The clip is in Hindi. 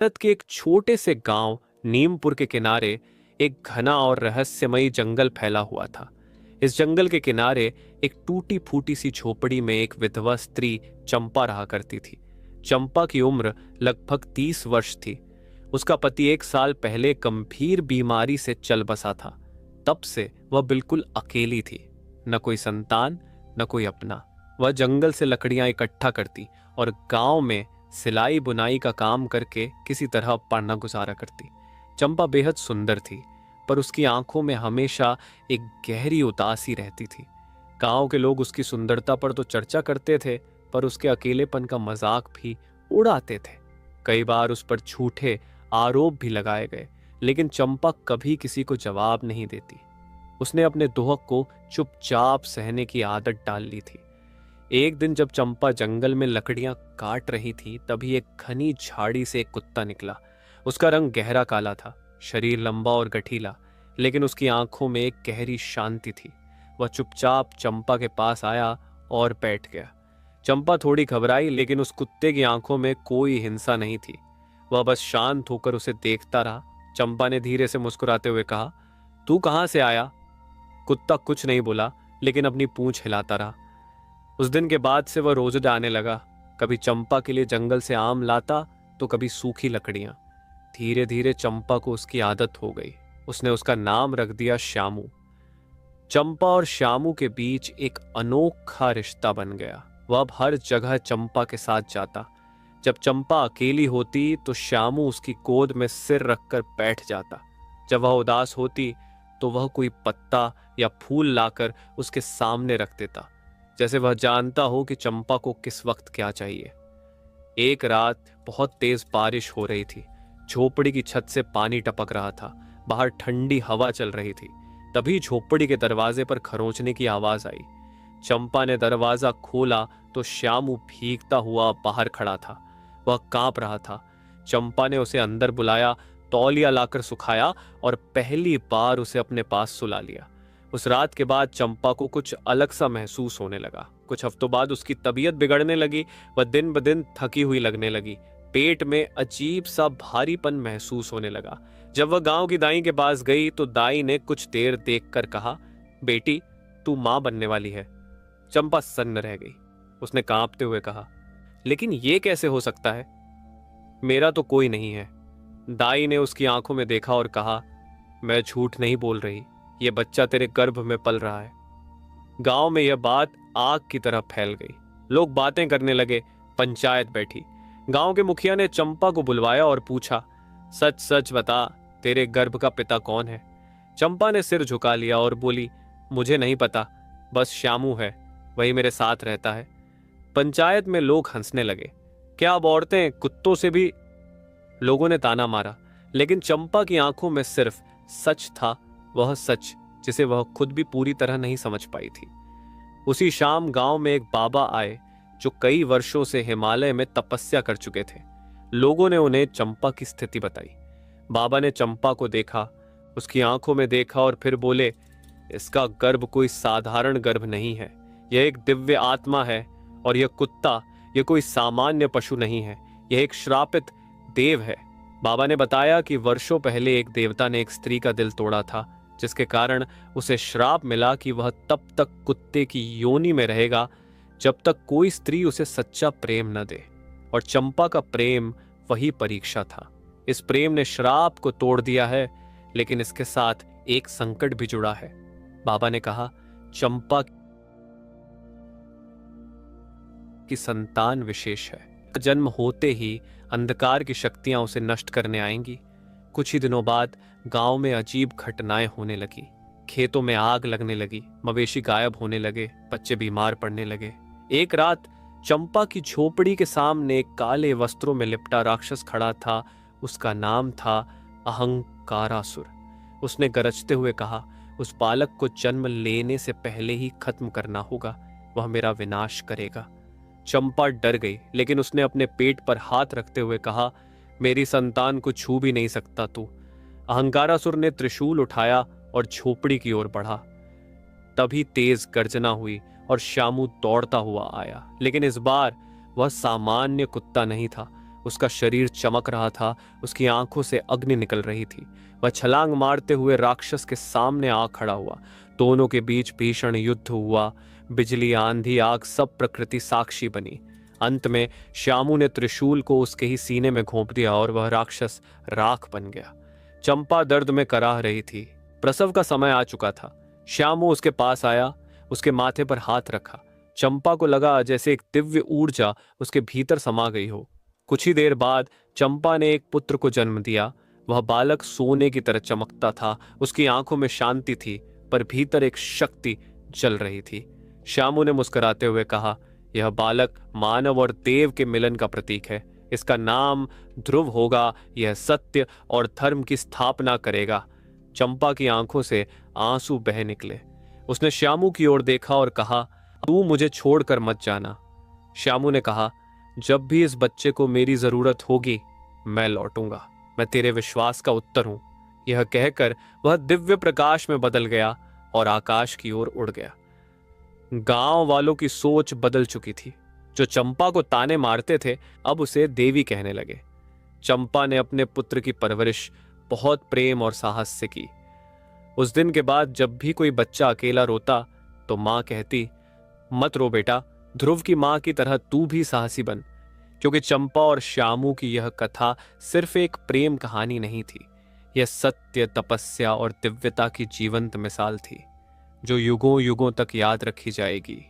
भारत के एक छोटे से गांव नीमपुर के किनारे एक घना और रहस्यमयी जंगल फैला हुआ था। इस जंगल के किनारे एक टूटी फूटी सी झोपड़ी में एक विधवा स्त्री चंपा रहा करती थी। चंपा की उम्र लगभग 30 वर्ष थी। उसका पति 1 साल पहले गंभीर बीमारी से चल बसा था। तब से वह बिल्कुल अकेली थी, न कोई संतान न कोई अपना। वह जंगल से लकड़ियां इकट्ठा करती और गांव में सिलाई बुनाई का काम करके किसी तरह अपना गुजारा करती। चंपा बेहद सुंदर थी, पर उसकी आंखों में हमेशा एक गहरी उदासी रहती थी। गांव के लोग उसकी सुंदरता पर तो चर्चा करते थे, पर उसके अकेलेपन का मजाक भी उड़ाते थे। कई बार उस पर झूठे आरोप भी लगाए गए, लेकिन चंपा कभी किसी को जवाब नहीं देती। उसने अपने दुख को चुपचाप सहने की आदत डाल ली थी। एक दिन जब चंपा जंगल में लकड़ियां काट रही थी, तभी एक घनी झाड़ी से एक कुत्ता निकला। उसका रंग गहरा काला था, शरीर लंबा और गठीला, लेकिन उसकी आंखों में एक गहरी शांति थी। वह चुपचाप चंपा के पास आया और बैठ गया। चंपा थोड़ी घबराई, लेकिन उस कुत्ते की आंखों में कोई हिंसा नहीं थी। वह बस शांत होकर उसे देखता रहा। चंपा ने धीरे से मुस्कुराते हुए कहा, तू कहां से आया? कुत्ता कुछ नहीं बोला, लेकिन अपनी पूंछ हिलाता रहा। उस दिन के बाद से वह रोज आने लगा। कभी चंपा के लिए जंगल से आम लाता, तो कभी सूखी लकड़ियां। धीरे धीरे चंपा को उसकी आदत हो गई। उसने उसका नाम रख दिया श्यामू। चंपा और श्यामू के बीच एक अनोखा रिश्ता बन गया। वह अब हर जगह चंपा के साथ जाता। जब चंपा अकेली होती तो श्यामू उसकी गोद में सिर रखकर बैठ जाता। जब वह उदास होती तो वह कोई पत्ता या फूल लाकर उसके सामने रख देता, जैसे वह जानता हो कि चंपा को किस वक्त क्या चाहिए। एक रात बहुत तेज बारिश हो रही थी। झोपड़ी की छत से पानी टपक रहा था। बाहर ठंडी हवा चल रही थी। तभी झोपड़ी के दरवाजे पर खरोंचने की आवाज आई। चंपा ने दरवाजा खोला तो श्यामू भीगता हुआ बाहर खड़ा था। वह कांप रहा था। चंपा ने उसे अंदर बुलाया, तौलिया लाकर सुखाया और पहली बार उसे अपने पास सुला लिया। उस रात के बाद चंपा को कुछ अलग सा महसूस होने लगा। कुछ हफ्तों बाद उसकी तबीयत बिगड़ने लगी। वह दिन ब दिन थकी हुई लगने लगी। पेट में अजीब सा भारीपन महसूस होने लगा। जब वह गांव की दाई के पास गई तो दाई ने कुछ देर देखकर कहा, बेटी, तू मां बनने वाली है। चंपा सन्न रह गई। उसने कांपते हुए कहा, लेकिन यह कैसे हो सकता है? मेरा तो कोई नहीं है। दाई ने उसकी आंखों में देखा और कहा, मैं झूठ नहीं बोल रही, यह बच्चा तेरे गर्भ में पल रहा है। गांव में यह बात आग की तरह फैल गई। लोग बातें करने लगे। पंचायत बैठी। गांव के मुखिया ने चंपा को बुलवाया और पूछा, सच सच बता, तेरे गर्भ का पिता कौन है? चंपा ने सिर झुका लिया और बोली, मुझे नहीं पता, बस श्यामू है, वही मेरे साथ रहता है। पंचायत में लोग हंसने लगे। क्या अब औरतें कुत्तों से भी? लोगों ने ताना मारा, लेकिन चंपा की आंखों में सिर्फ सच था, वह सच जिसे वह खुद भी पूरी तरह नहीं समझ पाई थी। उसी शाम गांव में एक बाबा आए जो कई वर्षों से हिमालय में तपस्या कर चुके थे। लोगों ने उन्हें चंपा की स्थिति बताई। बाबा ने चंपा को देखा, उसकी आंखों में देखा और फिर बोले, इसका गर्भ कोई साधारण गर्भ नहीं है, यह एक दिव्य आत्मा है। और यह कुत्ता, यह कोई सामान्य पशु नहीं है, यह एक श्रापित देव है। बाबा ने बताया कि वर्षों पहले एक देवता ने एक स्त्री का दिल तोड़ा था, जिसके कारण उसे श्राप मिला कि वह तब तक कुत्ते की योनि में रहेगा जब तक कोई स्त्री उसे सच्चा प्रेम न दे। और चंपा का प्रेम वही परीक्षा था। इस प्रेम ने श्राप को तोड़ दिया है, लेकिन इसके साथ एक संकट भी जुड़ा है। बाबा ने कहा, चंपा की संतान विशेष है। जन्म होते ही अंधकार की शक्तियां उसे नष्ट करने आएंगी। कुछ ही दिनों बाद गांव में अजीब घटनाएं होने लगी। खेतों में आग लगने लगी, मवेशी गायब होने लगे, बच्चे बीमार पड़ने लगे। एक रात चंपा की झोपड़ी के सामने एक काले वस्त्रों में लिपटा राक्षस खड़ा था। उसका नाम था अहंकारासुर। उसने गरजते हुए कहा, उस बालक को जन्म लेने से पहले ही खत्म करना होगा, वह मेरा विनाश करेगा। चंपा डर गई, लेकिन उसने अपने पेट पर हाथ रखते हुए कहा, मेरी संतान को छू भी नहीं सकता तू। अहंकारासुर ने त्रिशूल उठाया और झोपड़ी की ओर बढ़ा। तभी तेज गर्जना हुई और श्यामू दौड़ता हुआ आया, लेकिन इस बार वह सामान्य कुत्ता नहीं था। उसका शरीर चमक रहा था, उसकी आंखों से अग्नि निकल रही थी। वह छलांग मारते हुए राक्षस के सामने आ खड़ा हुआ। दोनों के बीच भीषण युद्ध हुआ। बिजली, आंधी, आग, सब प्रकृति साक्षी बनी। अंत में श्यामू ने त्रिशूल को उसके ही सीने में घोंप दिया और वह राक्षस राख बन गया। चंपा दर्द में कराह रही थी। प्रसव का समय आ चुका था। श्यामू उसके पास आया, उसके माथे पर हाथ रखा। चंपा को लगा जैसे एक दिव्य ऊर्जा उसके भीतर समा गई हो। कुछ ही देर बाद चंपा ने एक पुत्र को जन्म दिया। वह बालक सोने की तरह चमकता था। उसकी आंखों में शांति थी, पर भीतर एक शक्ति जल रही थी। श्यामू ने मुस्कुराते हुए कहा, यह बालक मानव और देव के मिलन का प्रतीक है। इसका नाम ध्रुव होगा। यह सत्य और धर्म की स्थापना करेगा। चंपा की आंखों से आंसू बह निकले। उसने श्यामू की ओर देखा और कहा, तू मुझे छोड़कर मत जाना। श्यामू ने कहा, जब भी इस बच्चे को मेरी जरूरत होगी मैं लौटूंगा। मैं तेरे विश्वास का उत्तर हूं। यह कहकर वह दिव्य प्रकाश में बदल गया और आकाश की ओर उड़ गया। गांव वालों की सोच बदल चुकी थी। जो चंपा को ताने मारते थे अब उसे देवी कहने लगे। चंपा ने अपने पुत्र की परवरिश बहुत प्रेम और साहस से की। उस दिन के बाद जब भी कोई बच्चा अकेला रोता तो मां कहती, मत रो बेटा, ध्रुव की मां की तरह तू भी साहसी बन। क्योंकि चंपा और श्यामू की यह कथा सिर्फ एक प्रेम कहानी नहीं थी। यह सत्य, तपस्या और दिव्यता की जीवंत मिसाल थी, जो युगों युगों तक याद रखी जाएगी।